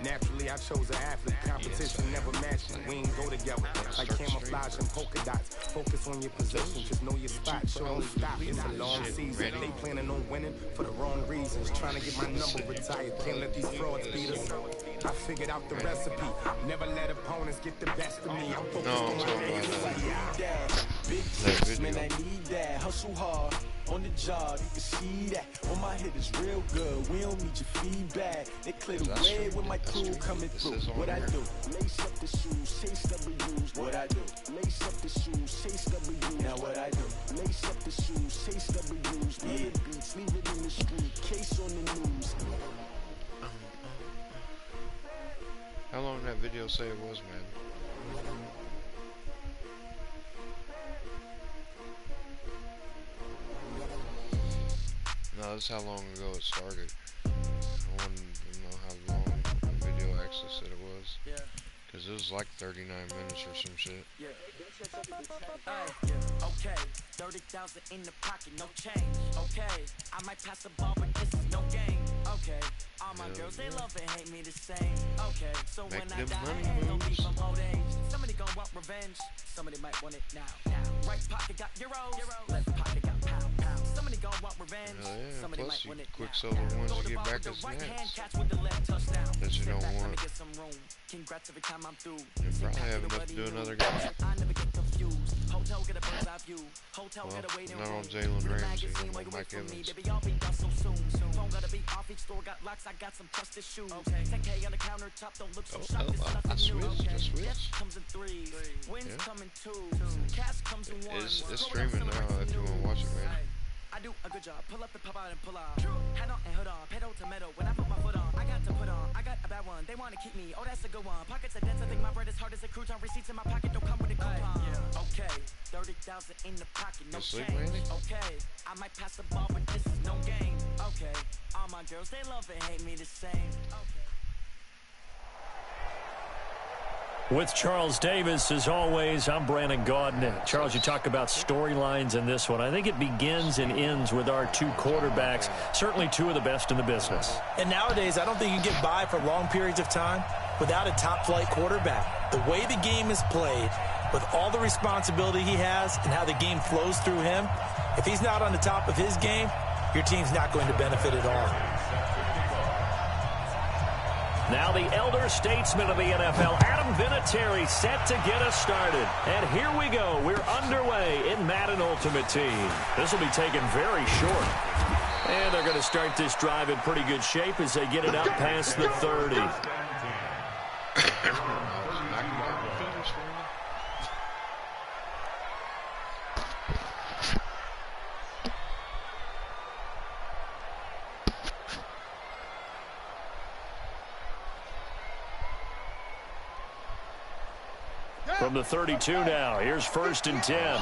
Naturally, I chose an athlete. Competition never matched me. We ain't go together. Like camouflage and polka dots. Focus on your position, just know your spot. Sure don't stop. It's a long season. They planning on winning for the wrong reasons. Trying to get my number retired. Can't let these frauds beat us. I figured out the recipe. Never let opponents get the best of me. I'm focused on my game. Big trips, man, I need that. Hustle hard. On the job, you can see that. On my hit is real good. We don't need your feedback. They clear the way with my crew coming through. What I do? Lace up the shoes, chase W's. What I do? Lace up the shoes, chase W's. Now what I do? Lace up the shoes, chase W's. Yeah, beats, leave it in the street. Case on the news. How long did that video say it was, man? No, that's how long ago it started. I wanted to know how long the video actually said it was. Yeah. Because it was like 39 minutes or some shit. Yeah. Okay, 30,000 in the pocket, no change. Okay, I might pass the ball, but this is no game. Okay, all my girls, they love and hate me the same. Okay, so when I die, ain't no beef from old age. Somebody gon' want revenge, somebody might want it now. Right pocket got euros, left pocket got pound. Somebody gon' want revenge, somebody might want it now. Quicksilver wants to get back his nets that you don't want. Congrats every time I'm through. You probably have enough to do another game. I never get confused. Hotel get a bird's eye view. Hotel get a waiting room. Not on Jalen Ramsey, on Mike Evans. Baby, y'all be done so soon. Phone gotta be off, each store got locks. I got some trusted shoes. 10K on the countertop, don't look so shocked. It's nothing new. Death comes in threes. Wins come in twos. Cash comes in ones. It's streaming now if you want to watch it, man. I do a good job. Pull up the pop out and pull out. Head on and hood on. Pedal to metal. When I put my foot on, I got to put on. I got a bad one. They want to keep me. Oh, that's a good one. Pockets are dense. I think my bread is hard as a crouton. Receipts in my pocket don't come with a coupon. Okay, 30,000 in the pocket, no change. Okay, I might pass the ball, but this is no game. Okay, all my girls, they love and hate me the same. Okay. With Charles Davis, as always, I'm Brandon Gaudin. Charles, you talk about storylines in this one. I think it begins and ends with our two quarterbacks, certainly two of the best in the business. And nowadays, I don't think you can get by for long periods of time without a top-flight quarterback. The way the game is played, with all the responsibility he has and how the game flows through him, if he's not on the top of his game, your team's not going to benefit at all. Now the elder statesman of the NFL, Adam Vinatieri, set to get us started. And here we go. We're underway in Madden Ultimate Team. This will be taken very short. And they're going to start this drive in pretty good shape as they get it up past the 30. From the 32 now, here's 1st and 10.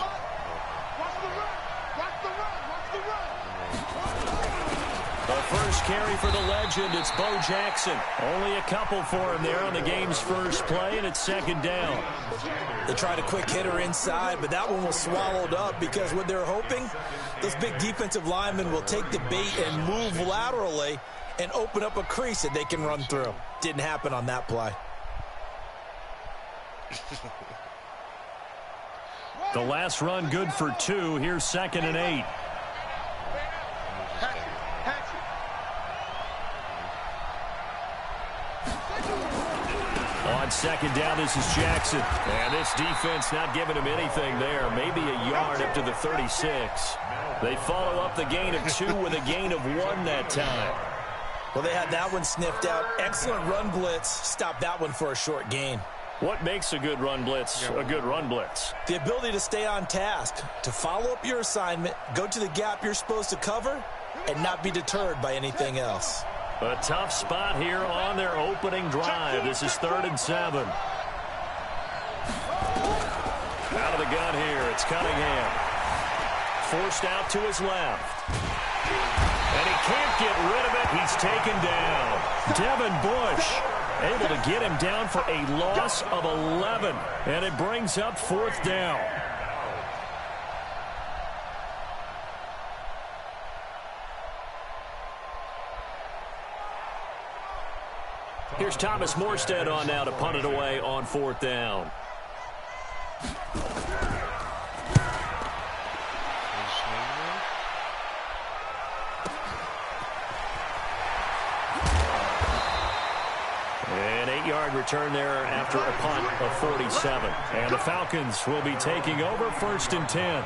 The first carry for the legend, it's Bo Jackson. Only a couple for him there on the game's first play, and it's 2nd down. They tried a quick hitter inside, but that one was swallowed up because what they're hoping, those big defensive linemen will take the bait and move laterally and open up a crease that they can run through. Didn't happen on that play. The last run good for 2. Here's 2nd and 8. On 2nd down, this is Jackson. And this defense not giving him anything there. Maybe a yard up to the 36. They follow up the gain of 2 with a gain of 1 that time. Well, they had that one sniffed out. Excellent run blitz. Stop that one for a short gain. What makes a good run blitz a good run blitz? The ability to stay on task, to follow up your assignment, go to the gap you're supposed to cover, and not be deterred by anything else. A tough spot here on their opening drive. This is 3rd and 7. Out of the gun here, it's Cunningham. Forced out to his left. And he can't get rid of it. He's taken down. Devin Bush able to get him down for a loss of 11. And it brings up 4th down. Here's Thomas Morstead on now to punt it away on 4th down. An 8-yard return there after a punt of 47. And the Falcons will be taking over 1st and 10.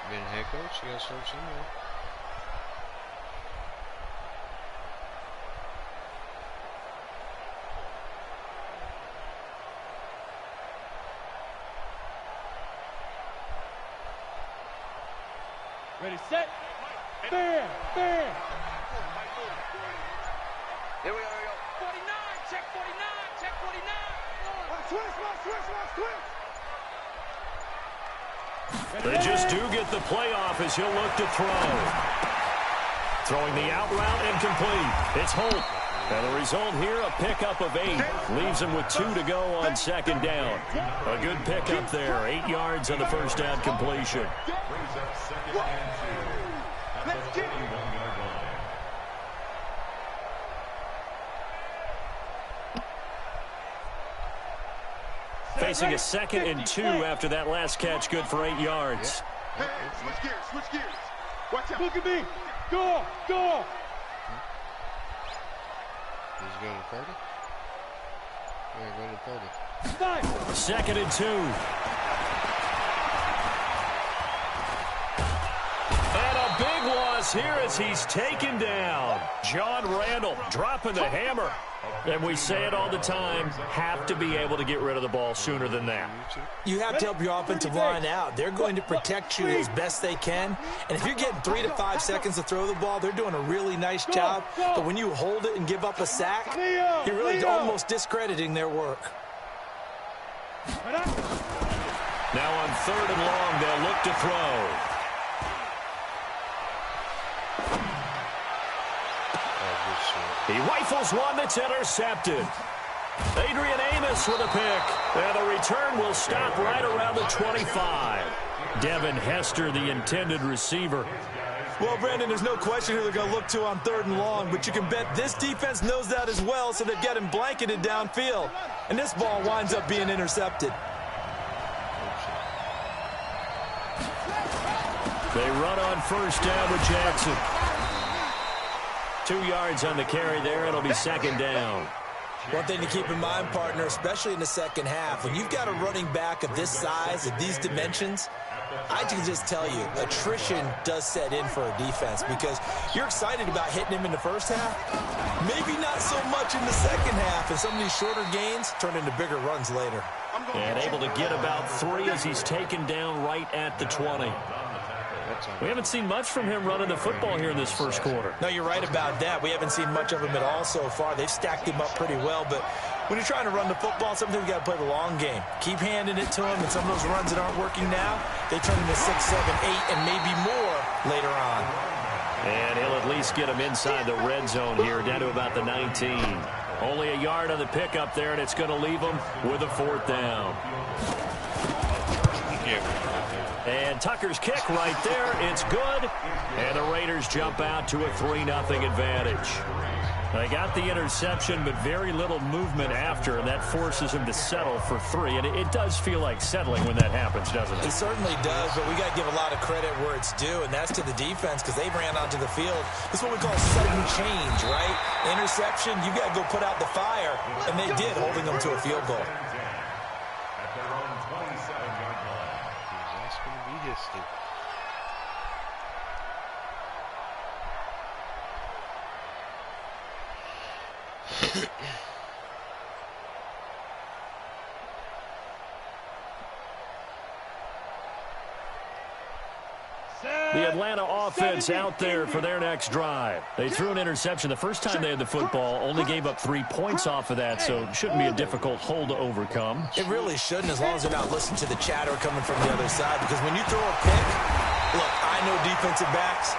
Being a head coach, you got to start somewhere. Ready, set, bam, bam. Here we go, 49, check 49, check 49. They just do get the playoff as he'll look to throw. Throwing the out route incomplete. It's Holt. And the result here, a pickup of 8. Leaves him with 2 to go on 2nd down. A good pickup there. 8 yards on the 1st down completion. Let's get it. Facing a 2nd and 2 after that last catch, good for 8 yards. Hey, switch gears. Watch out. Look at me. Go. He's going to 30. Yeah, going to 30. 2nd and 2. And a big loss here as he's taken down. John Randall dropping the hammer. And we say it all the time, have to be able to get rid of the ball sooner than that. You have to help your offensive line out. They're going to protect you as best they can. And if you're getting 3 to 5 seconds to throw the ball, they're doing a really nice job. But when you hold it and give up a sack, you're really almost discrediting their work. Now on 3rd and long, they'll look to throw. He rifles one that's intercepted. Adrian Amos with a pick. And the return will stop right around the 25. Devin Hester, the intended receiver. Well, Brandon, there's no question who they're going to look to on 3rd and long, but you can bet this defense knows that as well, so they've got him blanketed downfield. And this ball winds up being intercepted. They run on 1st down with Jackson. 2 yards on the carry there. It'll be 2nd down. One thing to keep in mind, partner, especially in the second half, when you've got a running back of this size, of these dimensions, I can just tell you, attrition does set in for a defense because you're excited about hitting him in the first half. Maybe not so much in the second half, and some of these shorter gains turn into bigger runs later. And able to get about 3 as he's taken down right at the 20. We haven't seen much from him running the football here in this first quarter. No, you're right about that. We haven't seen much of him at all so far. They've stacked him up pretty well, but when you're trying to run the football, sometimes you got to play the long game. Keep handing it to him, and some of those runs that aren't working now, they turn into 6, 7, 8, and maybe more later on. And he'll at least get him inside the red zone here, down to about the 19. Only a yard on the pickup there, and it's going to leave him with a 4th down. And Tucker's kick right there. It's good. And the Raiders jump out to a 3-0 advantage. They got the interception, but very little movement after, and that forces him to settle for 3. And it does feel like settling when that happens, doesn't it? It certainly does, but we got to give a lot of credit where it's due, and that's to the defense because they ran onto the field. This is what we call sudden change, right? Interception, you got to go put out the fire, and they did, holding them to a field goal. The Atlanta offense out there for their next drive. They threw an interception the first time they had the football, only gave up 3 points off of that, so it shouldn't be a difficult hole to overcome. It really shouldn't, as long as they're not listening to the chatter coming from the other side, because when you throw a pick, look, I know defensive backs,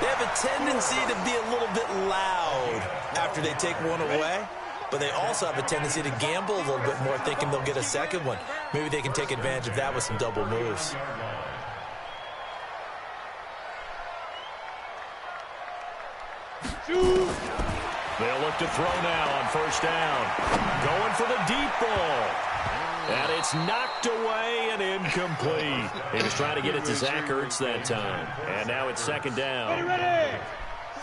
they have a tendency to be a little bit loud after they take one away, but they also have a tendency to gamble a little bit more, thinking they'll get a second one. Maybe they can take advantage of that with some double moves. They'll look to throw now on first down. Going for the deep ball. And it's knocked away and incomplete. He was trying to get it to Zach Ertz that time. And now it's second down.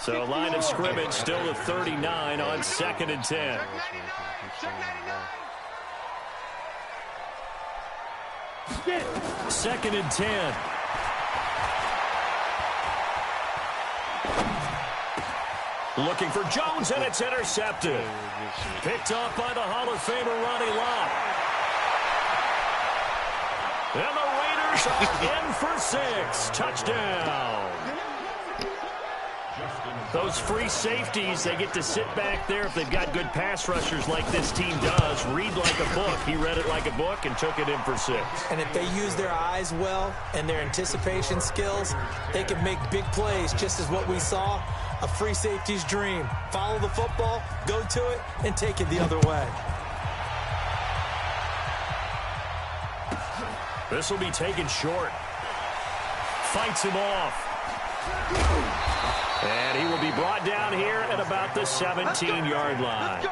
So line of scrimmage still at 39 on 2nd and 10. Second and 10. Looking for Jones, and it's intercepted. Picked off by the Hall of Famer Ronnie Lott. And the Raiders are in for 6. Touchdown. Those free safeties, they get to sit back there if they've got good pass rushers like this team does. Read like a book. He read it like a book and took it in for 6. And if they use their eyes well and their anticipation skills, they can make big plays, just as what we saw. A free safety's dream. Follow the football, go to it, and take it the other way. This will be taken short. Fights him off. And he will be brought down here at about the 17-yard line.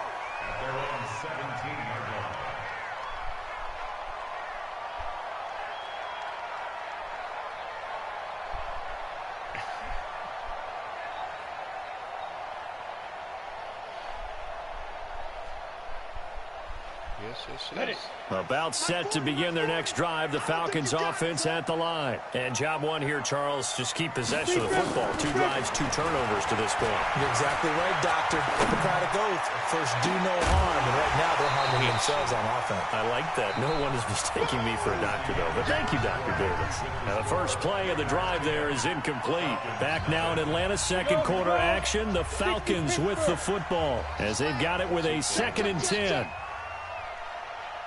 About set to begin their next drive. The Falcons offense at the line. And job one here, Charles, just keep possession of the football. 2 drives, 2 turnovers to this point. You're exactly right, Doctor. Hippocratic oath. First, do no harm. And right now, they're harming themselves on offense. I like that. No one is mistaking me for a doctor, though. But thank you, Dr. Davis. Now, the first play of the drive there is incomplete. Back now in Atlanta's second quarter action. The Falcons with the football as they've got it with a 2nd and 10.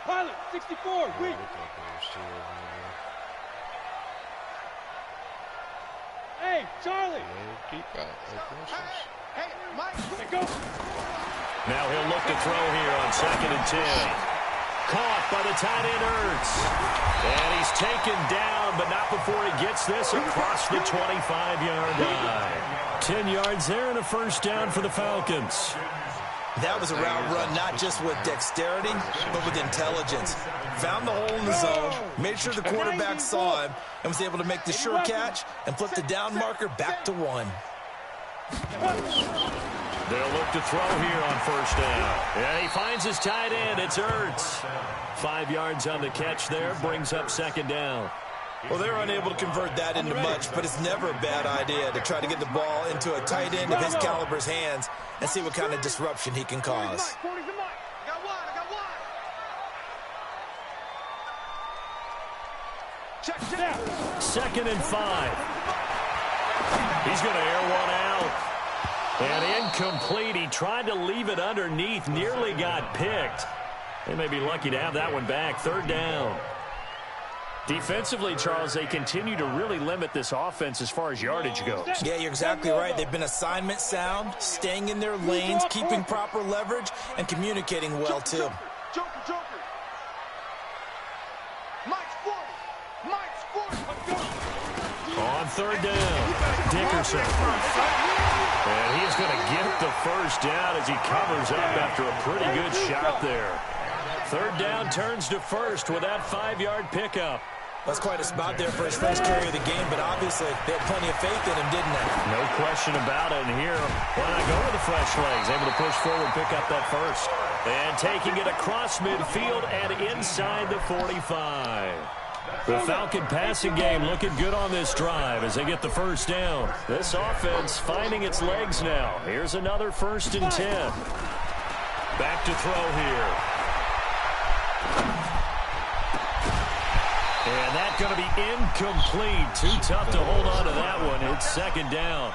Pilot, 64, wait. Hey, Charlie. Deep out. Hey, Mike, go. Now he'll look to throw here on 2nd and 10. Caught by the tight end Ertz. And he's taken down, but not before he gets this across the 25-yard line. 10 yards there and a first down for the Falcons. That was a route run not just with dexterity, but with intelligence. Found the hole in the zone, made sure the quarterback saw him, and was able to make the sure catch and flip the down marker back to 1. They'll look to throw here on first down. And he finds his tight end. It's Ertz. 5 yards on the catch there, brings up 2nd down. Well, they're unable to convert that into much, but it's never a bad idea to try to get the ball into a tight end of his caliber's hands and see what kind of disruption he can cause. Check it out. 2nd and 5. He's going to air one out. And incomplete. He tried to leave it underneath, nearly got picked. They may be lucky to have that one back. 3rd down. Defensively, Charles, they continue to really limit this offense as far as yardage goes. Yeah, you're exactly right. They've been assignment sound, staying in their lanes, keeping proper leverage, and communicating well, too. Joker. Mike's 40. Let's go. On 3rd down, Dickerson. And he's going to get the first down as he covers up after a pretty good shot there. 3rd down turns to 1st with that 5-yard pickup. That's quite a spot there for his first carry of the game, but obviously they had plenty of faith in him, didn't they? No question about it. And here, why not go with the fresh legs? Able to push forward, pick up that first. And taking it across midfield and inside the 45. The Falcon passing game looking good on this drive as they get the first down. This offense finding its legs now. Here's another 1st and 10. Back to throw here. And that's going to be incomplete. Too tough to hold on to that one. It's 2nd down.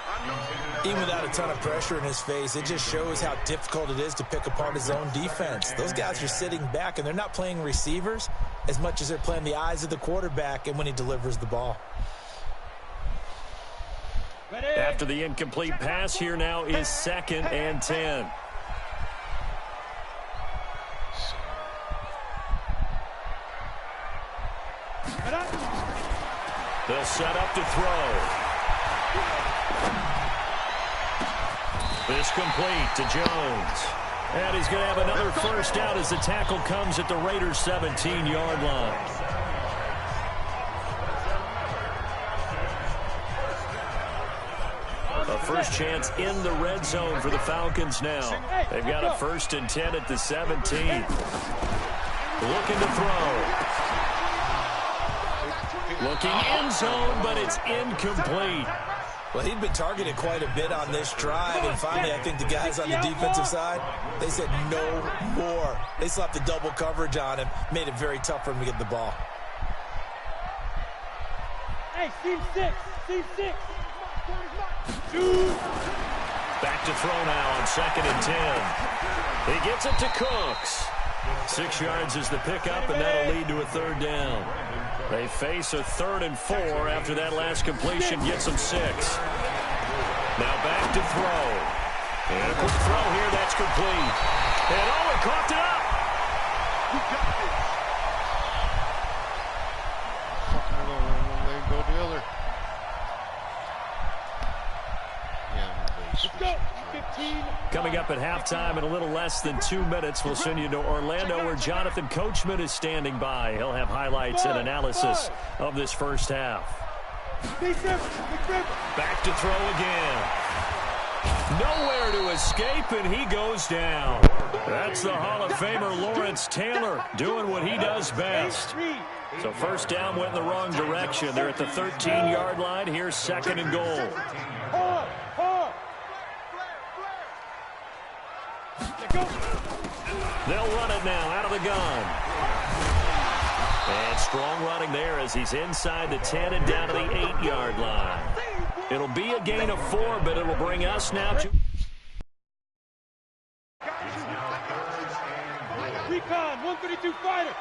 Even without a ton of pressure in his face, it just shows how difficult it is to pick apart his own defense. Those guys are sitting back, and they're not playing receivers as much as they're playing the eyes of the quarterback and when he delivers the ball. After the incomplete pass, here now is 2nd and 10. They'll set up to throw. This complete to Jones. And he's going to have another first down as the tackle comes at the Raiders' 17-yard line. A first chance in the red zone for the Falcons now. They've got a 1st and 10 at the 17. Looking to throw. Looking end zone, but it's incomplete. Well, he'd been targeted quite a bit on this drive, and finally I think the guys on the defensive side, they said no more. They slapped the double coverage on him, made it very tough for him to get the ball. Hey, team 6, team 6. Back to throw now on 2nd and 10. He gets it to Cooks. 6 yards is the pickup, and that'll lead to a 3rd down. They face a 3rd and 4 after that last completion gets them 6. Now back to throw. And a quick throw here, that's complete. And Owen coughed it up. You got this. Fucking one leg go the other. Let's go. 15. Coming up at halftime in a little less than 2 minutes, we'll send you to Orlando where Jonathan Coachman is standing by. He'll have highlights and analysis of this first half. Back to throw again. Nowhere to escape, and he goes down. That's the Hall of Famer Lawrence Taylor doing what he does best. So first down went in the wrong direction. They're at the 13-yard line. Here's 2nd and goal. They'll run it now out of the gun. And strong running there as he's inside the 10 and down to the 8-yard line. It'll be a gain of 4, but it'll bring us now to... Recon, 132 fighter.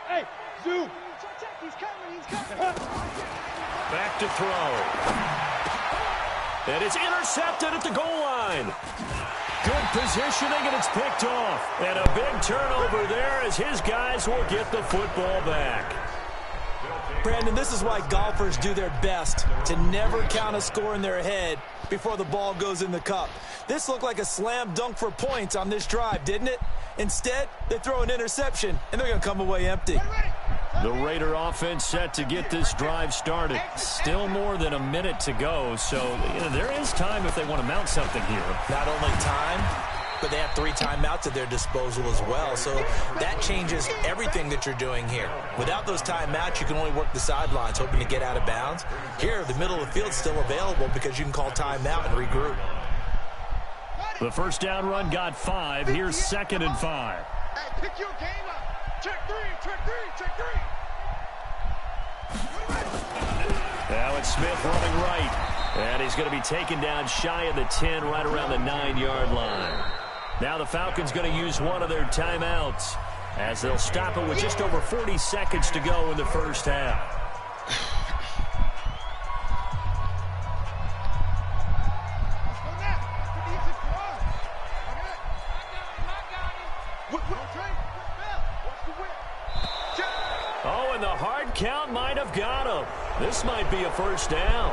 Hey, zoom. He's coming. Back to throw. And it's intercepted at the goal line. Good positioning, and it's picked off. And a big turnover there as his guys will get the football back. Brandon, this is why golfers do their best to never count a score in their head before the ball goes in the cup. This looked like a slam dunk for points on this drive, didn't it? Instead, they throw an interception, and they're going to come away empty. The Raider offense set to get this drive started. Still more than a minute to go, so there is time if they want to mount something here. Not only time, but they have 3 timeouts at their disposal as well, so that changes everything that you're doing here. Without those timeouts, you can only work the sidelines, hoping to get out of bounds. Here, the middle of the field's still available because you can call timeout and regroup. The first down run got 5. Here's 2nd and 5. Hey, pick your game up. Check 3, check 3, check 3. Now it's Smith running right. And he's going to be taken down shy of the 10, right around the 9-yard line. Now the Falcons going to use one of their timeouts as they'll stop it with just over 40 seconds to go in the first half. Oh, and the hard count might have got him. This might be a first down.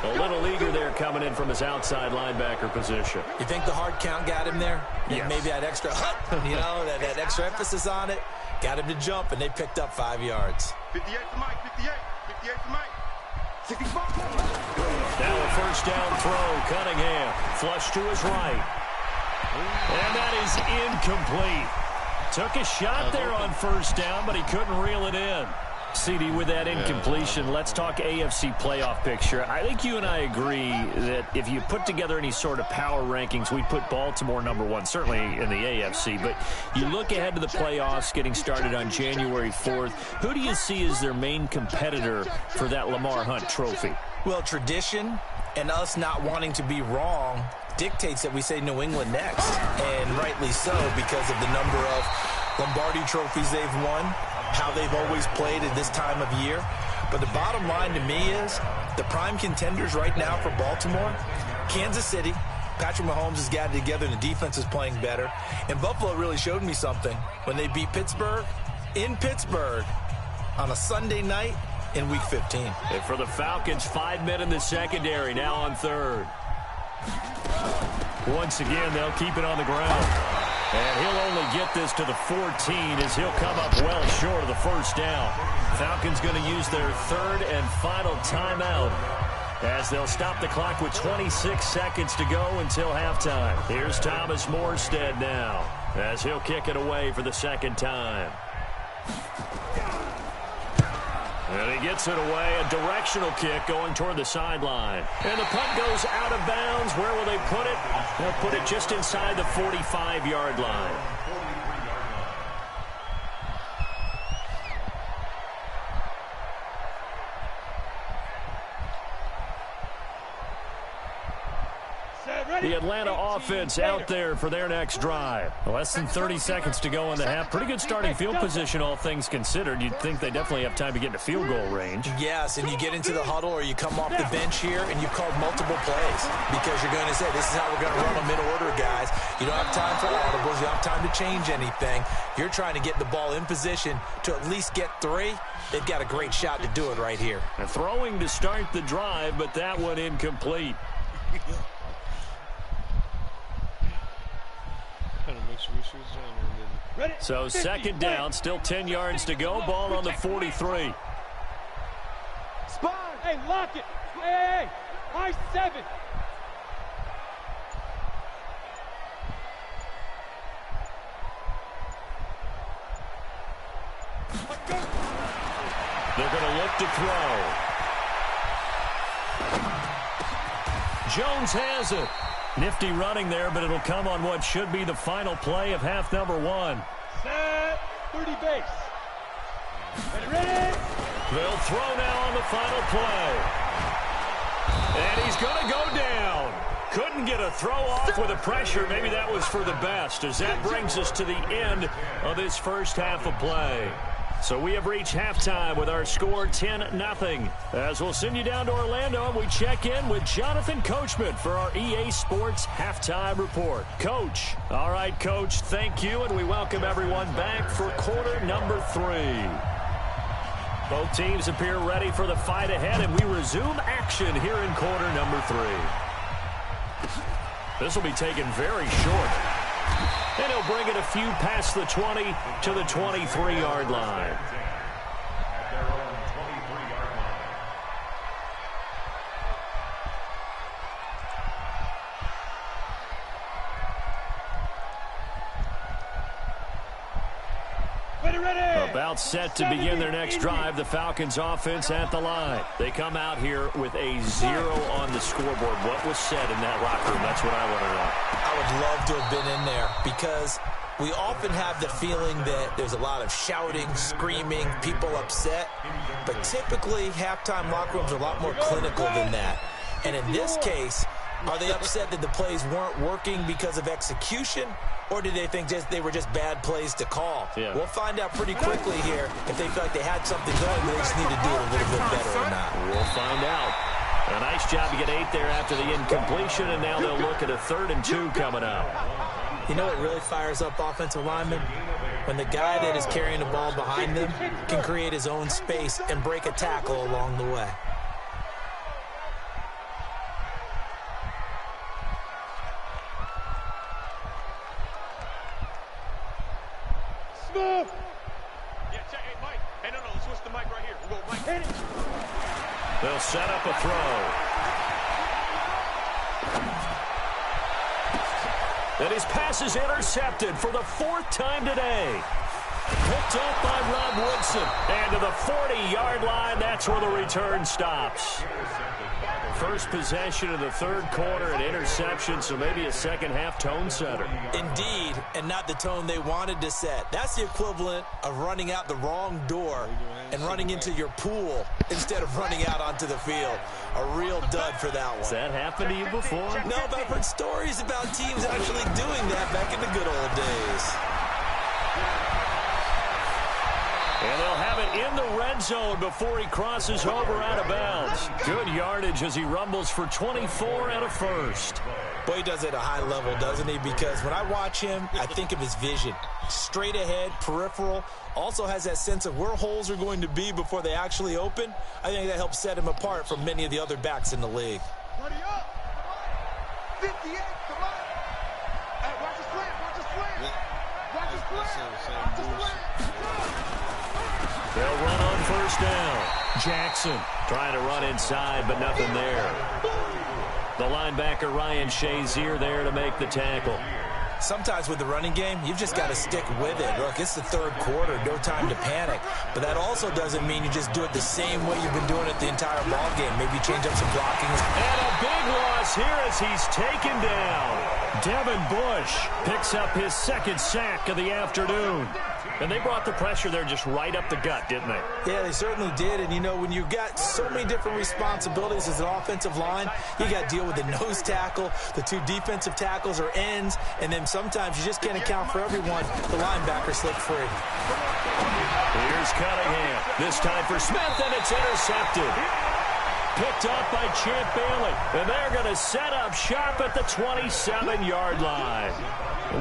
A little eager there coming in from his outside linebacker position. You think the hard count got him there? Yes. Maybe that extra that extra emphasis on it got him to jump, and they picked up 5 yards. 58 to Mike, 58 to Mike. 65. Now a first down throw. Cunningham flush to his right. And that is incomplete. Took a shot there on first down, but he couldn't reel it in. CD, with that incompletion, let's talk AFC playoff picture. I think you and I agree that if you put together any sort of power rankings, we'd put Baltimore #1, certainly in the AFC. But you look ahead to the playoffs getting started on January 4th. Who do you see as their main competitor for that Lamar Hunt trophy? Well, tradition and us not wanting to be wrong dictates that we say New England next. And rightly so, because of the number of Lombardi trophies they've won, how they've always played at this time of year. But the bottom line to me is the prime contenders right now for Baltimore, Kansas City. Patrick Mahomes has got it together and the defense is playing better. And Buffalo really showed me something when they beat Pittsburgh in Pittsburgh on a Sunday night in Week 15. And for the Falcons, 5 men in the secondary, now on third. Once again, they'll keep it on the ground. And he'll only get this to the 14 as he'll come up well short of the first down. Falcons going to use their third and final timeout as they'll stop the clock with 26 seconds to go until halftime. Here's Thomas Morstead now as he'll kick it away for the second time. And he gets it away, a directional kick going toward the sideline. And the punt goes out of bounds. Where will they put it? They'll put it just inside the 45-yard line. The Atlanta offense out there for their next drive. Less than 30 seconds to go in the half. Pretty good starting field position, all things considered. You'd think they definitely have time to get into field goal range. Yes, and you get into the huddle or you come off the bench here and you've called multiple plays because you're going to say, this is how we're going to run them in order, guys. You don't have time for audibles. You don't have time to change anything. You're trying to get the ball in position to at least get 3. They've got a great shot to do it right here. And throwing to start the drive, but that one incomplete. So second down, still 10 yards to go. Ball on the 43. Spot. Hey, lock it. Hey, I-7. They're going to look to throw. Jones has it. Nifty running there, but it'll come on what should be the final play of half number 1. Set. 30 base. Ready? They'll throw now on the final play. And he's going to go down. Couldn't get a throw off with the pressure. Maybe that was for the best, as that brings us to the end of this first half of play. So we have reached halftime with our score 10-0. As we'll send you down to Orlando, and we check in with Jonathan Coachman for our EA Sports Halftime Report. Coach. All right, Coach, thank you, and we welcome everyone back for quarter number 3. Both teams appear ready for the fight ahead, and we resume action here in quarter number 3. This will be taken very short. And he'll bring it a few past the 20 to the 23-yard line. About set to begin their next drive. The Falcons offense at the line. They come out here with a 0 on the scoreboard. What was said in that locker room? That's what I want to know. I would love to have been in there because we often have the feeling that there's a lot of shouting, screaming, people upset. But typically, halftime locker rooms are a lot more clinical than that. And in this case, are they upset that the plays weren't working because of execution? Or did they think they were just bad plays to call? Yeah. We'll find out pretty quickly here if they feel like they had something going, but they just need to do it a little bit better or not. We'll find out. A nice job to get 8 there after the incompletion, and now they'll look at a 3rd and 2 coming up. You know what really fires up offensive linemen? When the guy that is carrying the ball behind them can create his own space and break a tackle along the way. Smooth. Yeah, check. Hey, Mike. Hey, no, let's switch the mic right here. We'll go, Mike. Hit it. They'll set up a throw. And his pass is intercepted for the 4th time today. Picked up by Rob Woodson. And to the 40-yard line, that's where the return stops. First possession of the 3rd quarter, an interception, so maybe a second-half tone setter. Indeed, and not the tone they wanted to set. That's the equivalent of running out the wrong door and running into your pool instead of running out onto the field. A real dud for that one. Has that happened to you before? No, but I've heard stories about teams actually doing that back in the good old days. And they'll have it in the red zone before he crosses over out of bounds. Good yardage as he rumbles for 24 and a first. Boy, he does it at a high level, doesn't he? Because when I watch him, I think of his vision. Straight ahead, peripheral, also has that sense of where holes are going to be before they actually open. I think that helps set him apart from many of the other backs in the league. 58, come on. Hey, watch the slant, watch the slant. Watch the slant. Watch the slant. They'll run on first down. Jackson trying to run inside, but nothing there. The linebacker, Ryan Shazier, there to make the tackle. Sometimes with the running game, you've just got to stick with it. Look, it's the third quarter, no time to panic. But that also doesn't mean you just do it the same way you've been doing it the entire ball game. Maybe change up some blocking. And a big loss here as he's taken down. Devin Bush picks up his second sack of the afternoon. And they brought the pressure there just right up the gut, didn't they? Yeah, they certainly did. And, you know, when you've got so many different responsibilities as an offensive line, you got to deal with the nose tackle, the two defensive tackles or ends, and then sometimes you just can't account for everyone. The linebacker slipped free. Here's Cunningham. This time for Smith, and it's intercepted. Picked up by Champ Bailey. And they're going to set up shop at the 27-yard line.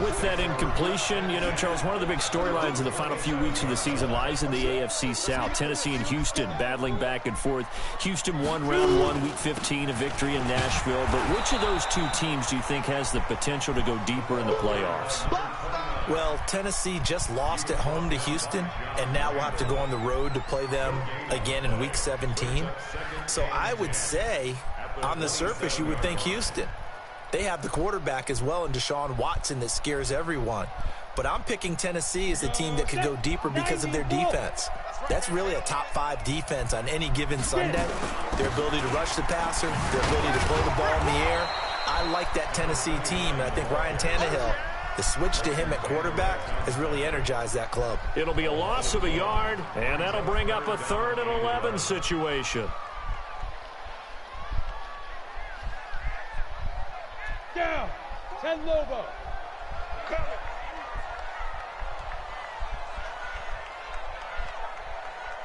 With that incompletion, you know, Charles, one of the big storylines in the final few weeks of the season lies in the AFC South. Tennessee and Houston battling back and forth. Houston won round 1, week 15, a victory in Nashville. But which of those two teams do you think has the potential to go deeper in the playoffs? Well, Tennessee just lost at home to Houston, and now we'll have to go on the road to play them again in week 17. So I would say, on the surface, you would think Houston. They have the quarterback as well in Deshaun Watson that scares everyone. But I'm picking Tennessee as the team that could go deeper because of their defense. That's really a top 5 defense on any given Sunday. Their ability to rush the passer, their ability to throw the ball in the air. I like that Tennessee team, and I think Ryan Tannehill, the switch to him at quarterback, has really energized that club. It'll be a loss of a yard, and that'll bring up a 3rd and 11 situation. Down. 10 Lobo. Cover.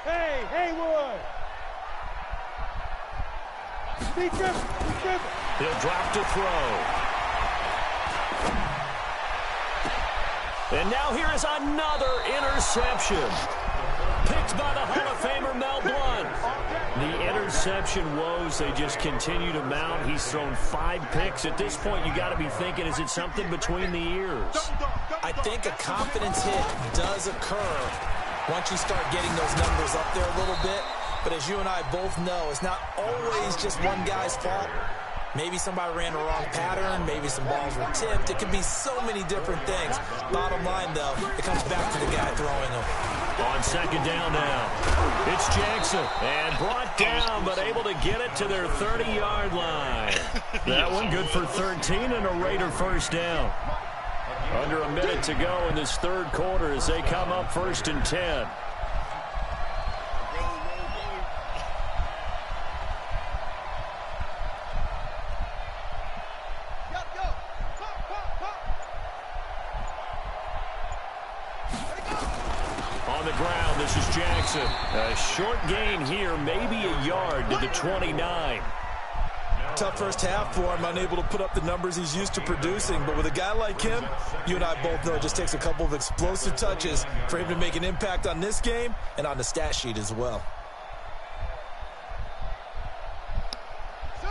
Hey, Haywood. Be driven. He'll drop to throw. And now here is another interception. Picked by the Hall of Famer Mel Blount. The interception woes, they just continue to mount. He's thrown 5 picks. At this point, you got to be thinking, is it something between the ears? I think a confidence hit does occur once you start getting those numbers up there a little bit. But as you and I both know, it's not always just one guy's fault. Maybe somebody ran the wrong pattern. Maybe some balls were tipped. It could be so many different things. Bottom line, though, it comes back to the guy throwing them. On second down now, it's Jackson. And brought down, but able to get it to their 30-yard line. That one good for 13 and a Raider first down. Under a minute to go in this third quarter as they come up 1st and 10. This is Jackson. A short gain here, maybe a yard to the 29. Tough first half for him, unable to put up the numbers he's used to producing. But with a guy like him, you and I both know it just takes a couple of explosive touches for him to make an impact on this game and on the stat sheet as well.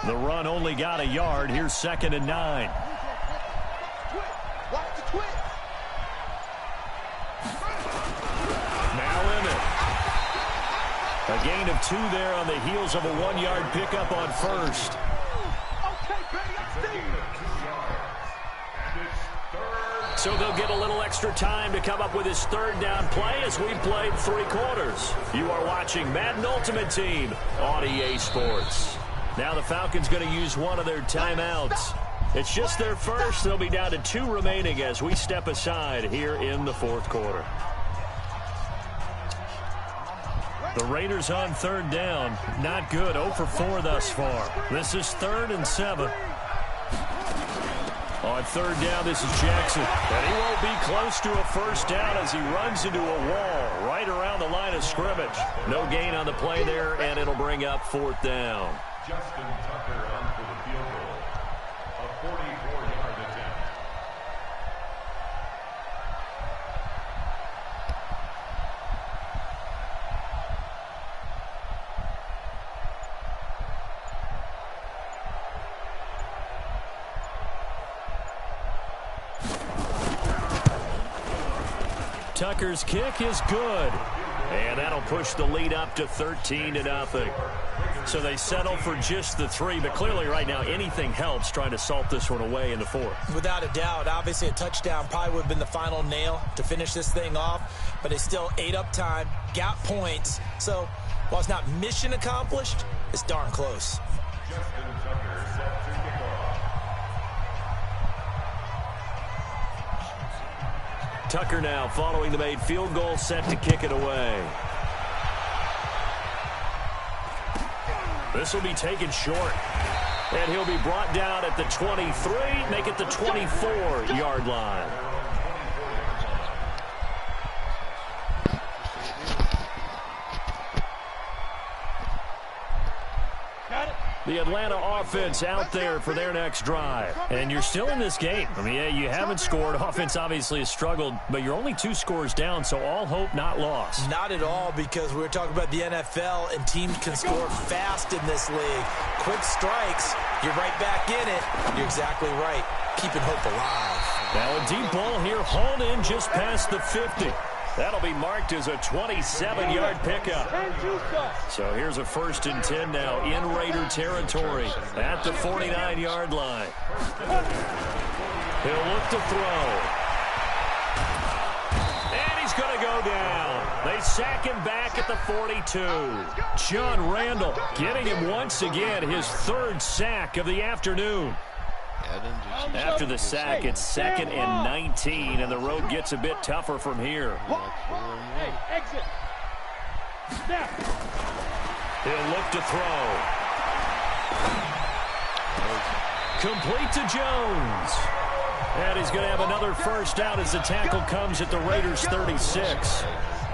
The run only got a yard. Here's 2nd and 9. Watch the twist. A gain of 2 there on the heels of a 1-yard pickup on first. So they'll get a little extra time to come up with his 3rd down play as we've played 3 quarters. You are watching Madden Ultimate Team on EA Sports. Now the Falcons going to use one of their timeouts. It's just their first. They'll be down to 2 remaining as we step aside here in the 4th quarter. The Raiders on 3rd down. Not good. 0 for 4 thus far. This is 3rd and 7. On third down, this is Jackson. And he won't be close to a first down as he runs into a wall right around the line of scrimmage. No gain on the play there, and it'll bring up fourth down. Justin Tucker on for the field goal. A 44-yard attempt. Tucker's kick is good. And that'll push the lead up to 13-0. So they settle for just the 3, but clearly right now anything helps trying to salt this one away in the 4th. Without a doubt, obviously a touchdown probably would have been the final nail to finish this thing off, but they still ate up time, got points. So while it's not mission accomplished, it's darn close. Justin Tucker set to kick off. Tucker now following the made field goal, set to kick it away. This will be taken short. And he'll be brought down at the 23, make it the 24-yard line. The Atlanta offense out there for their next drive. And you're still in this game. I mean, yeah, you haven't scored. Offense obviously has struggled, but you're only 2 scores down, so all hope not lost. Not at all, because we were talking about the NFL, and teams can score fast in this league. Quick strikes, you're right back in it. You're exactly right. Keeping hope alive. Now a deep ball here, hauled in just past the 50. That'll be marked as a 27-yard pickup. So here's a 1st and 10 now in Raider territory at the 49-yard line. He'll look to throw. And he's going to go down. They sack him back at the 42. John Randall getting him once again, his 3rd sack of the afternoon. After the sack, it's 2nd and 19, and the road gets a bit tougher from here. Hey, exit. Snap. He'll look to throw. Complete to Jones. And he's going to have another first down as the tackle comes at the Raiders' 36.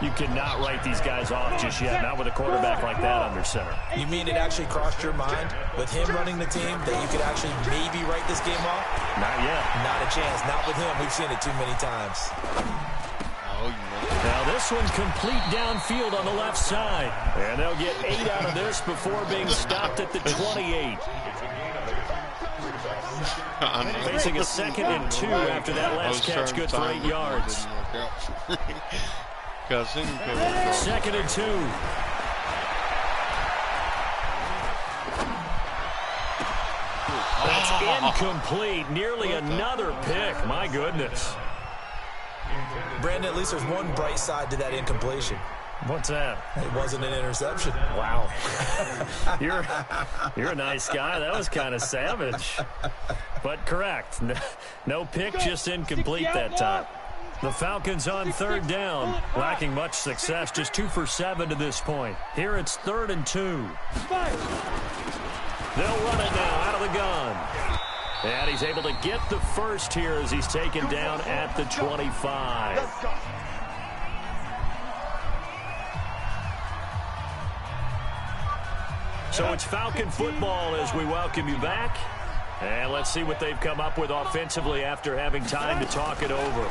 You cannot write these guys off just yet, not with a quarterback like that under center. You mean it actually crossed your mind with him running the team that you could actually maybe write this game off? Not yet. Not a chance. Not with him. We've seen it too many times. Now this one's complete downfield on the left side. And they'll get 8 out of this before being stopped at the 28. Facing a 2nd and 2 after that last catch, good for 8 yards. 2nd and 2. That's incomplete. Nearly another pick. My goodness. Brandon, at least there's one bright side to that incompletion. What's that? It wasn't an interception. Wow. You're a nice guy. That was kind of savage. But correct. No pick, just incomplete that time. The Falcons on 3rd down, lacking much success, just 2 for 7 to this point. Here it's 3rd and 2. They'll run it now out of the gun. And he's able to get the first here as he's taken down at the 25. So it's Falcon football as we welcome you back. And let's see what they've come up with offensively after having time to talk it over.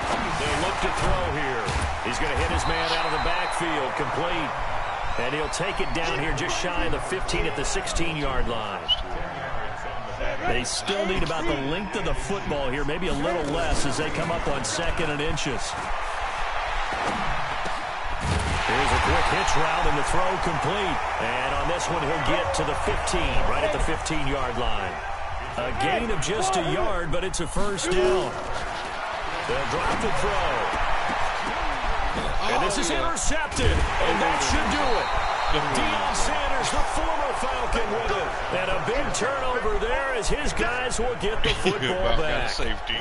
They'll look to throw here. He's going to hit his man out of the backfield, complete. And he'll take it down here just shy of the 15 at the 16-yard line. They still need about the length of the football here, maybe a little less as they come up on 2nd and inches. Here's a quick hitch route and the throw complete. And on this one, he'll get to the 15, right at the 15-yard line. A gain of just a yard, but it's a first down. They'll drop the throw. And this is intercepted. And that should do it. Deion Sanders, the former Falcon, with it. And a big turnover there as his guys will get the football back. Safety.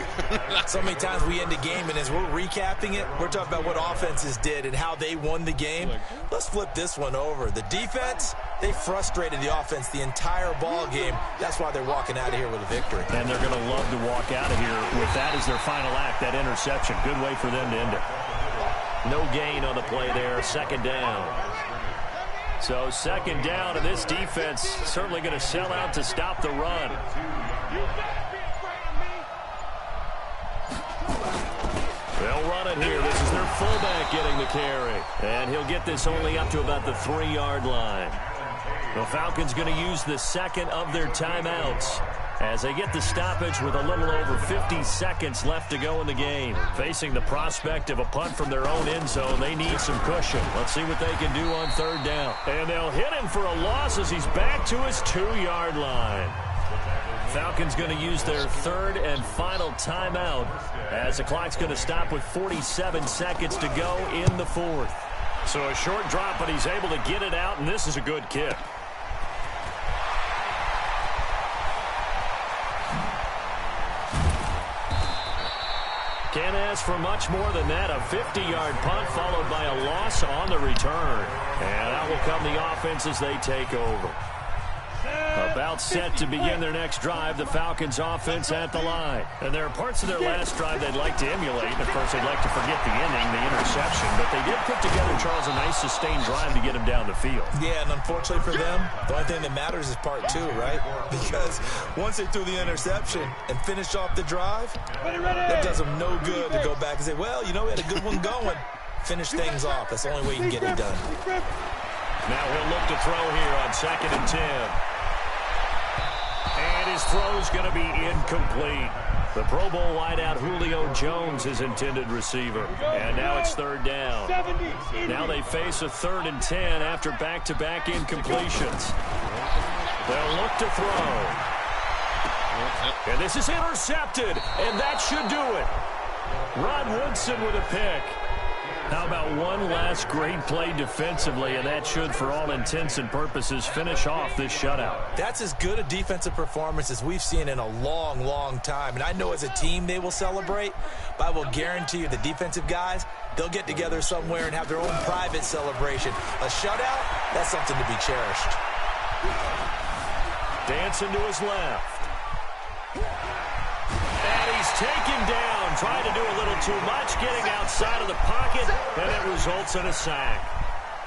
So many times we end a game, and as we're recapping it, we're talking about what offenses did and how they won the game. Let's flip this one over. The defense, they frustrated the offense the entire ball game. That's why they're walking out of here with a victory. And they're going to love to walk out of here with that as their final act, that interception. Good way for them to end it. No gain on the play there, second down. So second down, and this defense certainly going to sell out to stop the run. They'll run it here. This is their fullback getting the carry. And he'll get this only up to about the 3-yard line. The Falcons going to use the second of their timeouts as they get the stoppage with a little over 50 seconds left to go in the game. Facing the prospect of a punt from their own end zone, they need some cushion. Let's see what they can do on third down. And they'll hit him for a loss as he's back to his 2-yard line. Falcons going to use their third and final timeout as the clock's going to stop with 47 seconds to go in the fourth. So a short drop, but he's able to get it out, and this is a good kick. Can't ask for much more than that. A 50-yard punt followed by a loss on the return. And that will come the offense as they take over. About set to begin their next drive, the Falcons offense at the line. And there are parts of their last drive they'd like to emulate. Of course, they'd like to forget the inning, the interception. But they did put together, Charles, a nice sustained drive to get them down the field. Yeah, and unfortunately for them, the only thing that matters is part two, right? Because once they threw the interception and finished off the drive, that does them no good to go back and say, well, you know, we had a good one going. Finish things off. That's the only way you can get it done. Now he'll look to throw here on 2nd and 10. And his throw's going to be incomplete. The Pro Bowl wideout Julio Jones, his intended receiver. And now it's third down. Now they face a 3rd and 10 after back-to-back incompletions. They'll look to throw. And this is intercepted, and that should do it. Rod Woodson with a pick. How about one last great play defensively, and that should, for all intents and purposes, finish off this shutout. That's as good a defensive performance as we've seen in a long, long time. And I know as a team they will celebrate, but I will guarantee you the defensive guys, they'll get together somewhere and have their own private celebration. A shutout, that's something to be cherished. Dancing to his left. And he's taken down, trying to do a little too much, getting outside of the pocket, and it results in a sack.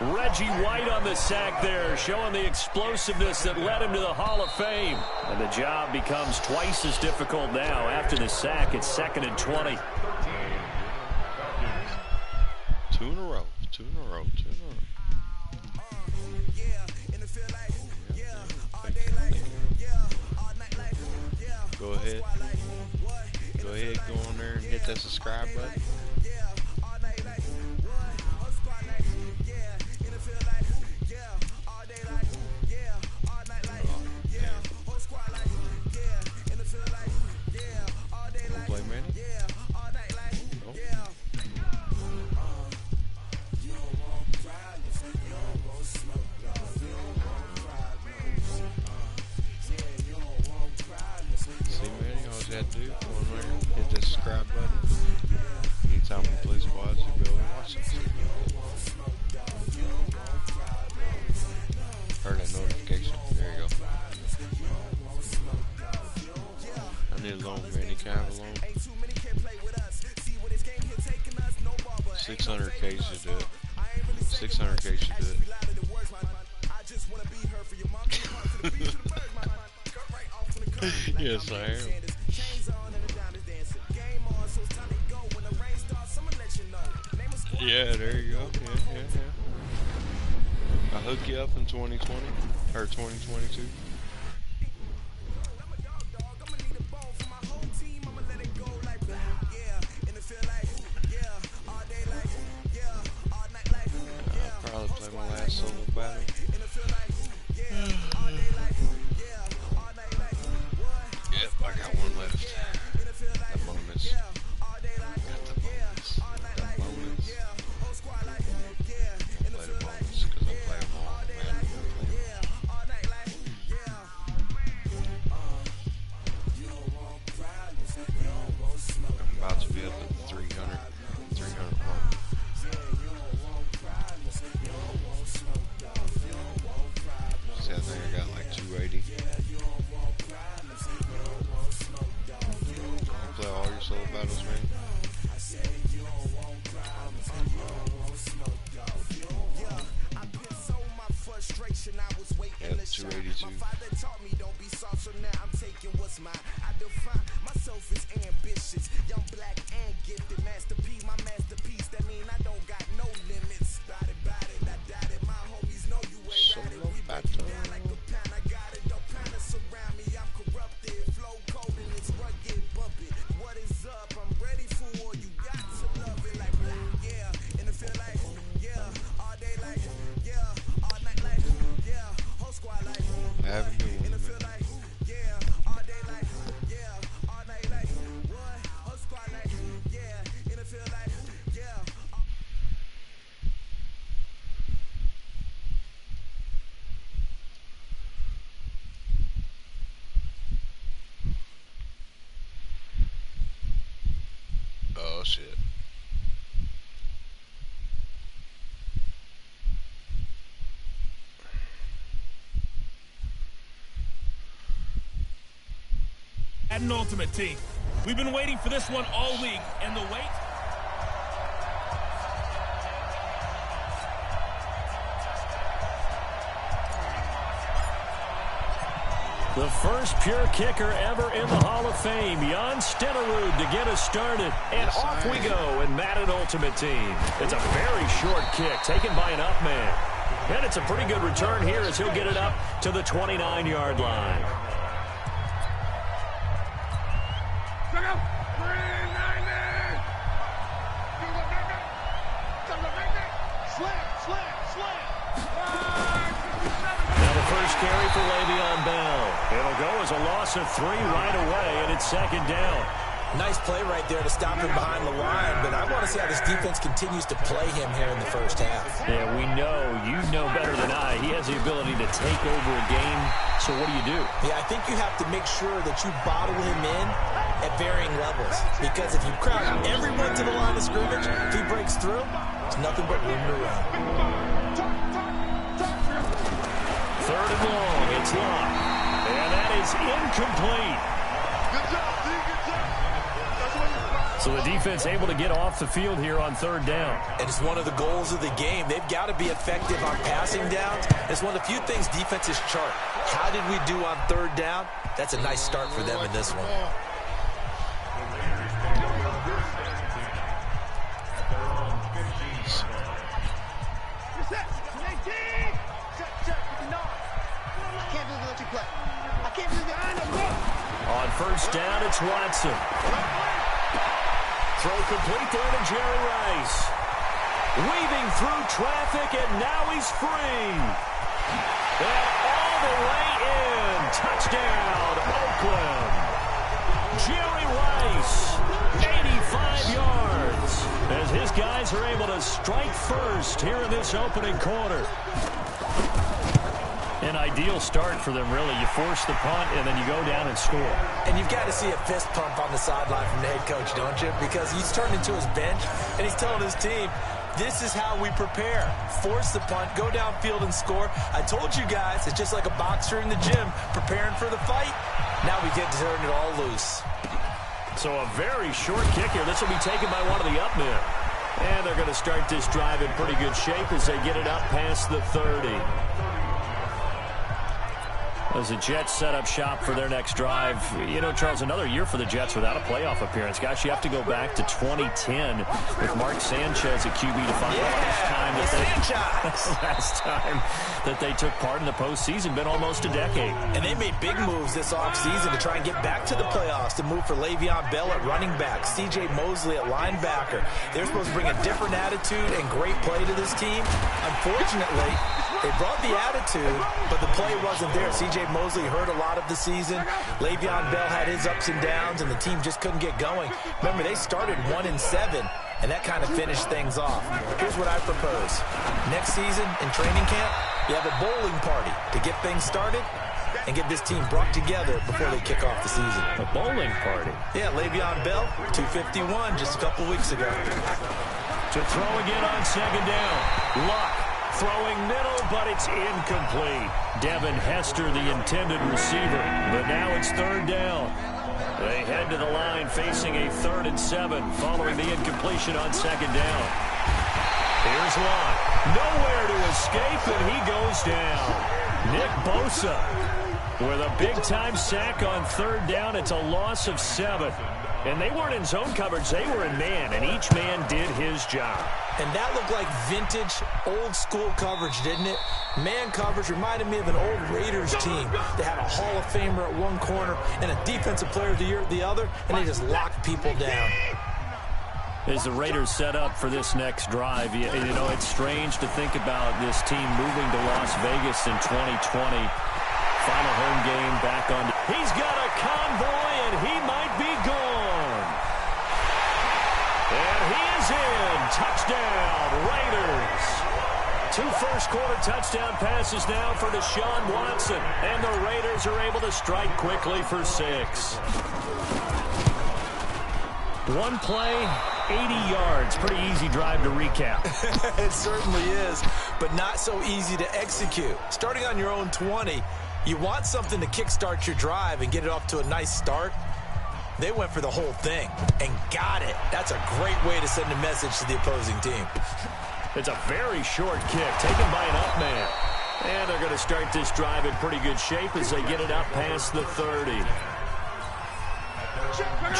Reggie White on the sack there, showing the explosiveness that led him to the Hall of Fame. And the job becomes twice as difficult now. After the sack, it's 2nd and 20. 2 in a row, 2 in a row, 2 in a row. Go ahead. Go ahead, go on there and hit that subscribe button. Don't play man. Nope. See, man, all you have to do, go on there, hit that subscribe button. Anytime we play squads, you'll be able to watch it. Heard that notification. There you go. I need a loan, man. You can have a loan. 600K should do it. 600K should do it. Yes, I am. Yeah, there you go. Yeah. I'll hook you up in 2020 or 2022. I'll probably play my last solo battle. Yep, I got one left. The bonus. Got the bonus. The bonus. I'll play the bonus because I play them all, man. too. My father taught me don't be soft, so now I'm taking what's mine. I define myself as ambitious, young, black, and gifted. Master P, my masterpiece. That mean I don't got no limits. Bout it, I doubt it. My homies know you ain't right it. We break it down like a pound. I got it. Don't panic surround me. I'm corrupted. Flow cold and it's rugged, bumpy. What is up? I'm ready for war. You got to love it like black, yeah. And it feel like, yeah. All day like, yeah. All night like, yeah. Whole squad like, I haven't been and it feel like, yeah. All day like, yeah. All night like, what? Whole squad like, yeah. And it feel like, yeah. Oh shit. Madden Ultimate Team. We've been waiting for this one all week, and the wait... The first pure kicker ever in the Hall of Fame, Jan Stenerud, to get us started. And off we go in Madden Ultimate Team. It's a very short kick taken by an up man. And it's a pretty good return here as he'll get it up to the 29-yard line. First carry for Le'Veon Bell. It'll go as a loss of 3 right away, and it's second down. Nice play right there to stop him behind the line, but I want to see how this defense continues to play him here in the first half. Yeah, we know, you know better than I, he has the ability to take over a game, so what do? Yeah, I think you have to make sure that you bottle him in at varying levels, because if you crowd everyone to the line of scrimmage, if he breaks through, it's nothing but room to run. Third and long, it's locked. And that is incomplete. Good job, D. Good job. That's what you want. So the defense able to get off the field here on third down. And it's one of the goals of the game. They've got to be effective on passing downs. It's one of the few things defenses chart. How did we do on third down? That's a nice start for them in this one. On first down, it's Watson. Throw complete there to Jerry Rice. Weaving through traffic, and now he's free. And all the way in. Touchdown, Oakland. Jerry Rice, 85 yards. As his guys are able to strike first here in this opening quarter. An ideal start for them, really. You force the punt, and then you go down and score. And you've got to see a fist pump on the sideline from the head coach, don't you? Because he's turned into his bench, and he's telling his team, this is how we prepare. Force the punt, go downfield and score. I told you guys, it's just like a boxer in the gym preparing for the fight. Now we get to turn it all loose. So a very short kick here. This will be taken by one of the up men. And they're going to start this drive in pretty good shape as they get it up past the 30. As the Jets set up shop for their next drive. You know, Charles, another year for the Jets without a playoff appearance. Gosh, you have to go back to 2010 with Mark Sanchez at QB to find the last time that they took part in the postseason. Been almost a decade. And they made big moves this offseason to try and get back to the playoffs, to move for Le'Veon Bell at running back, C.J. Mosley at linebacker. They're supposed to bring a different attitude and great play to this team. Unfortunately, they brought the attitude, but the play wasn't there. C.J. Mosley hurt a lot of the season. Le'Veon Bell had his ups and downs, and the team just couldn't get going. Remember, they started 1-7, and that kind of finished things off. Here's what I propose. Next season in training camp, you have a bowling party to get things started and get this team brought together before they kick off the season. A bowling party? Yeah, Le'Veon Bell, 251 just a couple weeks ago. To throw again on second down. Luck. Throwing middle, but it's incomplete. Devin Hester, the intended receiver. But now it's third down. They head to the line facing a 3rd and 7 following the incompletion on second down. Here's Luck. Nowhere to escape, and he goes down. Nick Bosa with a big-time sack on third down. It's a loss of 7. And they weren't in zone coverage. They were in man, and each man did his job. And that looked like vintage, old-school coverage, didn't it? Man coverage reminded me of an old Raiders team that had a Hall of Famer at one corner and a Defensive Player of the Year at the other, and they just locked people down. As the Raiders set up for this next drive, you know, it's strange to think about this team moving to Las Vegas in 2020. Final home game back on. He's got a convoy, and he might be gone. And he is in. Touchdown, Raiders. 2 first-quarter touchdown passes now for Deshaun Watson. And the Raiders are able to strike quickly for 6. One play, 80 yards. Pretty easy drive to recap. It certainly is, but not so easy to execute. Starting on your own 20, you want something to kickstart your drive and get it off to a nice start. They went for the whole thing and got it. That's a great way to send a message to the opposing team. It's a very short kick taken by an up man. And they're going to start this drive in pretty good shape as they get it up past the 30.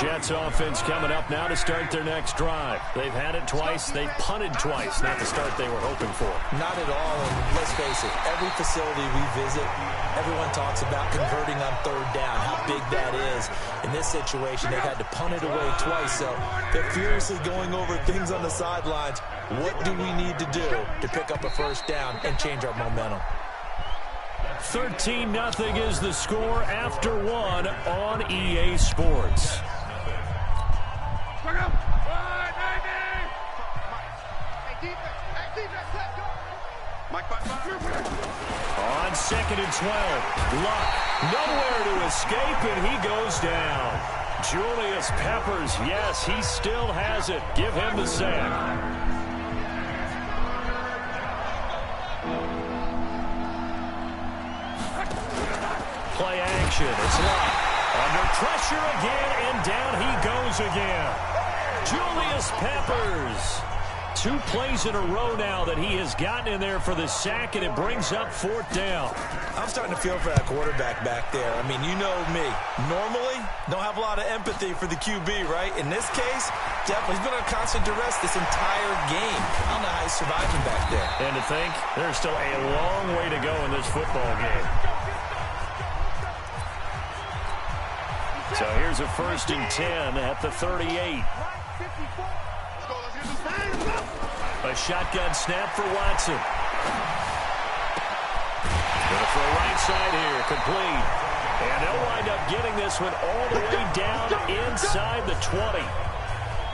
Jets offense coming up now to start their next drive. They've had it twice. They've punted twice. Not the start they were hoping for. Not at all. And let's face it, every facility we visit, everyone talks about converting on third down, how big that is. In this situation, they've had to punt it away twice, so they're furiously going over things on the sidelines. What do we need to do to pick up a first down and change our momentum? 13-0 is the score after 1 on EA Sports. On 2nd and 12, Luck nowhere to escape, and he goes down. Julius Peppers, yes, he still has it. Give him the sack. Play action. It's Luck. Under pressure again, and down he goes again. Julius Peppers. 2 plays in a row now that he has gotten in there for the sack, and it brings up 4th down. I'm starting to feel for that quarterback back there. I mean, you know me. Normally, don't have a lot of empathy for the QB, right? In this case, definitely he's been on constant duress this entire game. I don't know how he's surviving back there. And to think, there's still a long way to go in this football game. So here's a 1st and 10 at the 38. A shotgun snap for Watson. Going to throw right side here, complete. And they'll wind up getting this one all the way down inside the 20.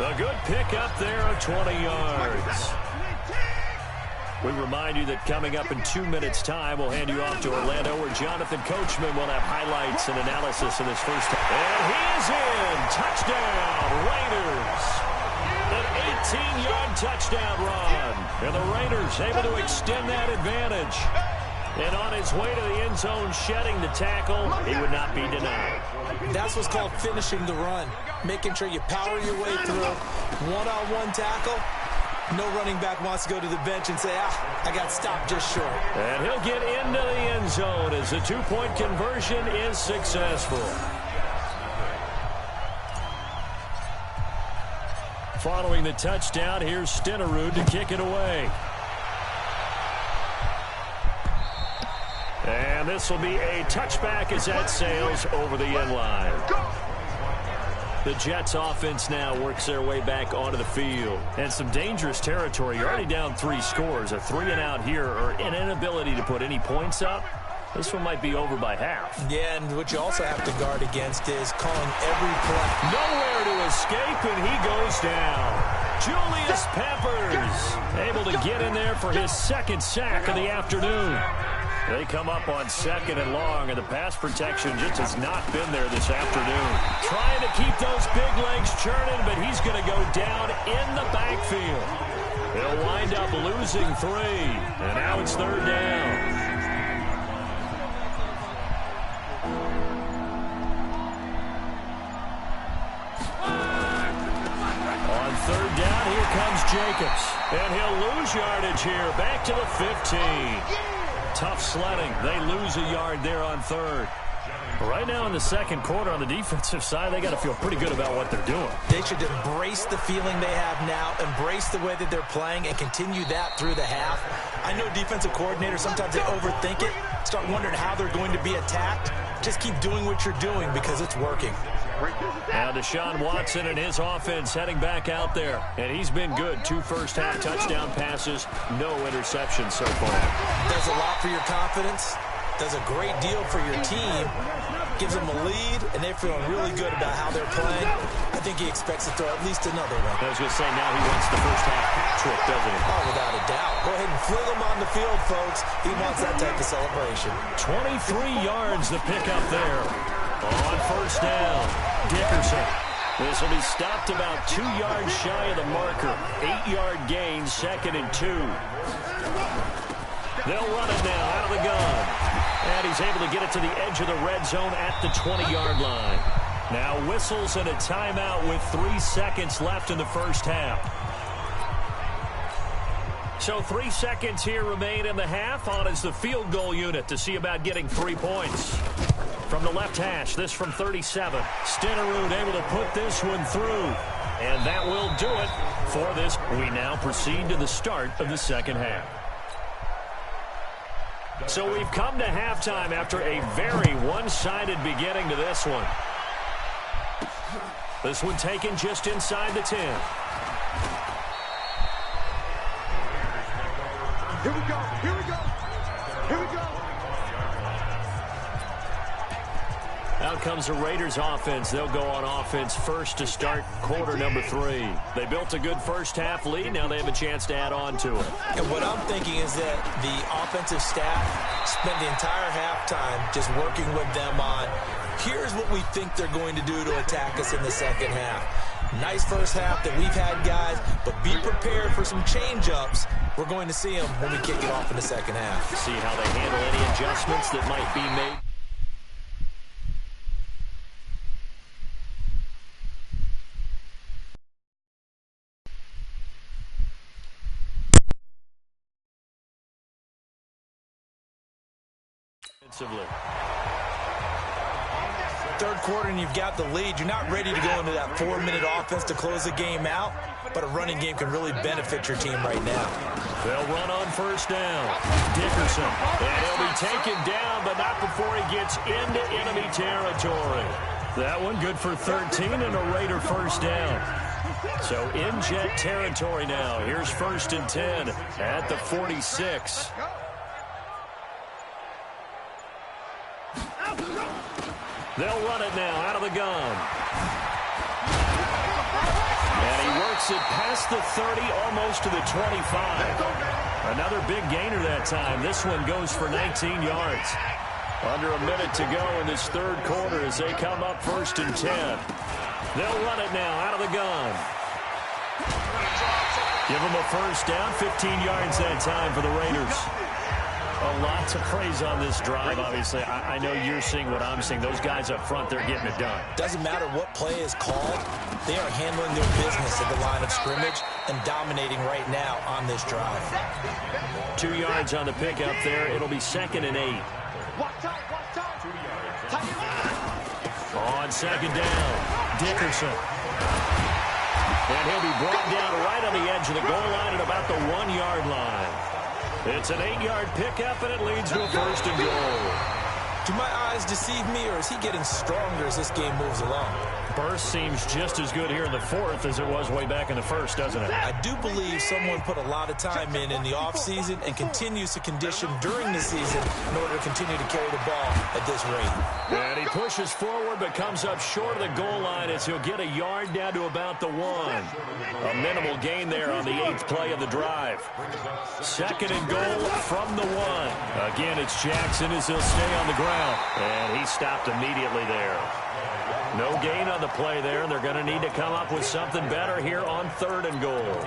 A good pick up there of 20 yards. We remind you that coming up in 2 minutes' time, we'll hand you off to Orlando, where Jonathan Coachman will have highlights and analysis in his first time. And he is in. Touchdown, Raiders. An 18-yard touchdown run. And the Raiders able to extend that advantage. And on his way to the end zone, shedding the tackle, he would not be denied. That's what's called finishing the run. Making sure you power your way through. One-on-one tackle. No running back wants to go to the bench and say, I got stopped just short. And he'll get into the end zone as the 2-point conversion is successful. Following the touchdown, here's Stenerud to kick it away. And this will be a touchback as that sails over the end line. The Jets offense now works their way back onto the field. And some dangerous territory. You're already down 3 scores. A 3-and-out here, or an inability to put any points up. This one might be over by half. Yeah, and what you also have to guard against is calling every play. Nowhere to escape, and he goes down. Julius Peppers able to get in there for his 2nd sack of the afternoon. They come up on 2nd and long, and the pass protection just has not been there this afternoon. Trying to keep those big legs churning, but he's going to go down in the backfield. He'll wind up losing 3, and now it's 3rd down. On 3rd down, here comes Jacobs, and he'll lose yardage here, back to the 15. Tough sledding. They lose a yard there on third. Right now in the second quarter on the defensive side, they got to feel pretty good about what they're doing. They should embrace the feeling they have now, embrace the way that they're playing, and continue that through the half. I know defensive coordinators, sometimes they overthink it, start wondering how they're going to be attacked. Just keep doing what you're doing because it's working. Now Deshaun Watson and his offense heading back out there. And he's been good. 2 first-half touchdown passes, no interceptions so far. Does a lot for your confidence. Does a great deal for your team. Gives them a lead, and they're feeling really good about how they're playing. I think he expects to throw at least another one. I was going to say, now he wants the first-half hat trick, doesn't he? Oh, without a doubt. Go ahead and fling him on the field, folks. He wants that type of celebration. 23 yards the pickup there. On first down, Dickerson. This will be stopped about 2 yards shy of the marker. 8-yard gain, 2nd and 2. They'll run it now out of the gun. And he's able to get it to the edge of the red zone at the 20-yard line. Now whistles and a timeout with 3 seconds left in the first half. So 3 seconds here remain in the half. On is the field goal unit to see about getting 3 points. From the left hash, this from 37. Stenerud able to put this one through. And that will do it for this. We now proceed to the start of the second half. So we've come to halftime after a very one-sided beginning to this one. This one taken just inside the 10. Here we go. Here we go. Here we go. Out comes the Raiders offense. They'll go on offense first to start quarter number 3. They built a good first-half lead. Now they have a chance to add on to it. And what I'm thinking is that the offensive staff spent the entire halftime just working with them on, here's what we think they're going to do to attack us in the second half. Nice first half that we've had, guys, but be prepared for some change-ups. We're going to see them when we kick it off in the second half. See how they handle any adjustments that might be made. Third quarter and you've got the lead. You're not ready to go into that 4-minute offense to close the game out, but a running game can really benefit your team right now. They'll run on first down. Dickerson. And he'll be taken down, but not before he gets into enemy territory. That one good for 13 and a Raider first down. So in jet territory now. Here's 1st and 10 at the 46. They'll run it now out of the gun. And he works it past the 30, almost to the 25. Another big gainer that time. This one goes for 19 yards. Under a minute to go in this third quarter as they come up 1st and 10. They'll run it now out of the gun. Give them a first down, 15 yards that time for the Raiders. A lot to praise on this drive, obviously. I know you're seeing what I'm seeing. Those guys up front, they're getting it done. Doesn't matter what play is called. They are handling their business at the line of scrimmage and dominating right now on this drive. 2 yards on the pickup there. It'll be 2nd and 8. On second down, Dickerson. And he'll be brought down right on the edge of the goal line at about the 1-yard line. It's an 8-yard pickup, and it leads to a 1st and goal. Do my eyes deceive me, or is he getting stronger as this game moves along? Burst seems just as good here in the 4th as it was way back in the 1st, doesn't it? I do believe someone put a lot of time in the offseason and continues to condition during the season in order to continue to carry the ball at this rate. And he pushes forward but comes up short of the goal line as he'll get a yard down to about the 1. A minimal gain there on the 8th play of the drive. 2nd and goal from the 1. Again, it's Jackson as he'll stay on the ground. And he stopped immediately there. No gain on the play there, and they're going to need to come up with something better here on 3rd and goal.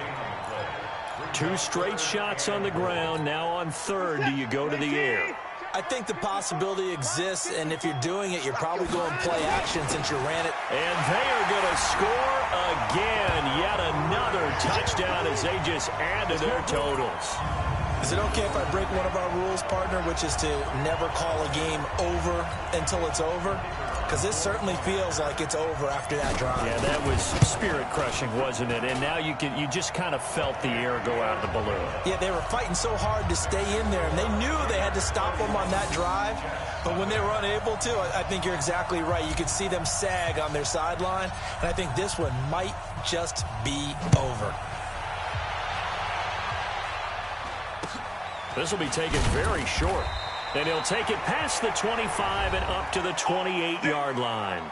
2 straight shots on the ground. Now on 3rd, do you go to the air? I think the possibility exists, and if you're doing it, you're probably going play action since you ran it. And they are going to score again. Yet another touchdown as they just add to their totals. Is it okay if I break one of our rules, partner, which is to never call a game over until it's over? Because this certainly feels like it's over after that drive. Yeah, that was spirit-crushing, wasn't it? And now you just kind of felt the air go out of the balloon. Yeah, they were fighting so hard to stay in there, and they knew they had to stop them on that drive. But when they were unable to, I think you're exactly right. You could see them sag on their sideline, and I think this one might just be over. This will be taken very short. And he'll take it past the 25 and up to the 28-yard line.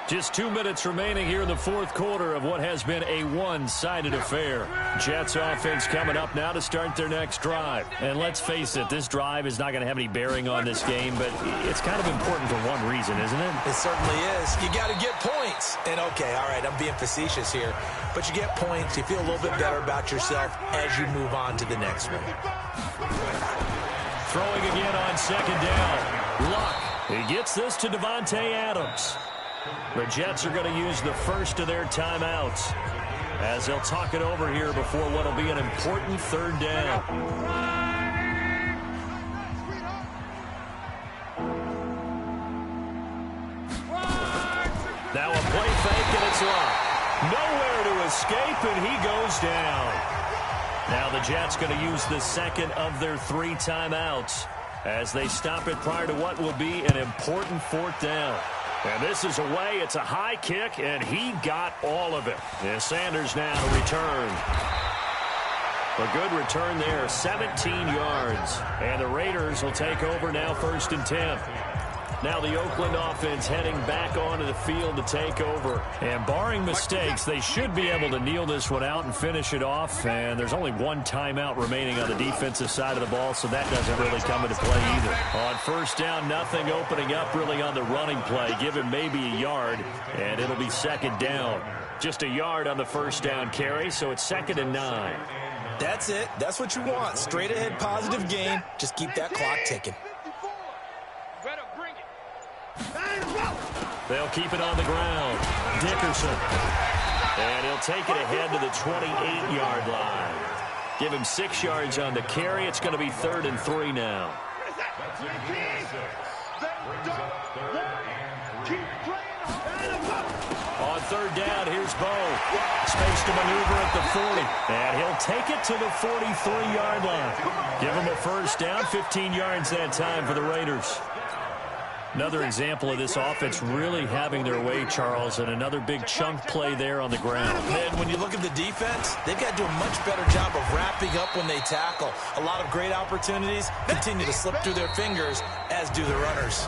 Just 2 minutes remaining here in the fourth quarter of what has been a one-sided affair. Jets offense coming up now to start their next drive. And let's face it, this drive is not going to have any bearing on this game, but it's kind of important for one reason, isn't it? It certainly is. You got to get points. And, okay, all right, I'm being facetious here. But you get points, you feel a little bit better about yourself as you move on to the next one. Throwing again on second down. Luck. He gets this to Devontae Adams. The Jets are going to use the first of their timeouts as they'll talk it over here before what will be an important third down. Now a play fake, and it's Luck. Nowhere to escape, and he goes down. Now the Jets going to use the second of their 3 timeouts as they stop it prior to what will be an important fourth down. And this is away. It's a high kick, and he got all of it. And Sanders now to return. A good return there, 17 yards. And the Raiders will take over now 1st and 10. Now the Oakland offense heading back onto the field to take over. And barring mistakes, they should be able to kneel this one out and finish it off. And there's only 1 timeout remaining on the defensive side of the ball, so that doesn't really come into play either. On 1st down, nothing opening up really on the running play. Give him maybe a yard, and it'll be 2nd down. Just a yard on the 1st down carry, so it's 2nd and 9. That's it. That's what you want. Straight ahead positive game. Just keep that clock ticking. They'll keep it on the ground. Dickerson. And he'll take it ahead to the 28-yard line. Give him 6 yards on the carry. It's going to be 3rd and 3 now. On 3rd down, here's Bo. Space to maneuver at the 40. And he'll take it to the 43-yard line. Give him a 1st down, 15 yards that time for the Raiders. Another example of this offense really having their way, Charles, and another big chunk play there on the ground. Man, when you look at the defense, they've got to do a much better job of wrapping up when they tackle. A lot of great opportunities continue to slip through their fingers, as do the runners.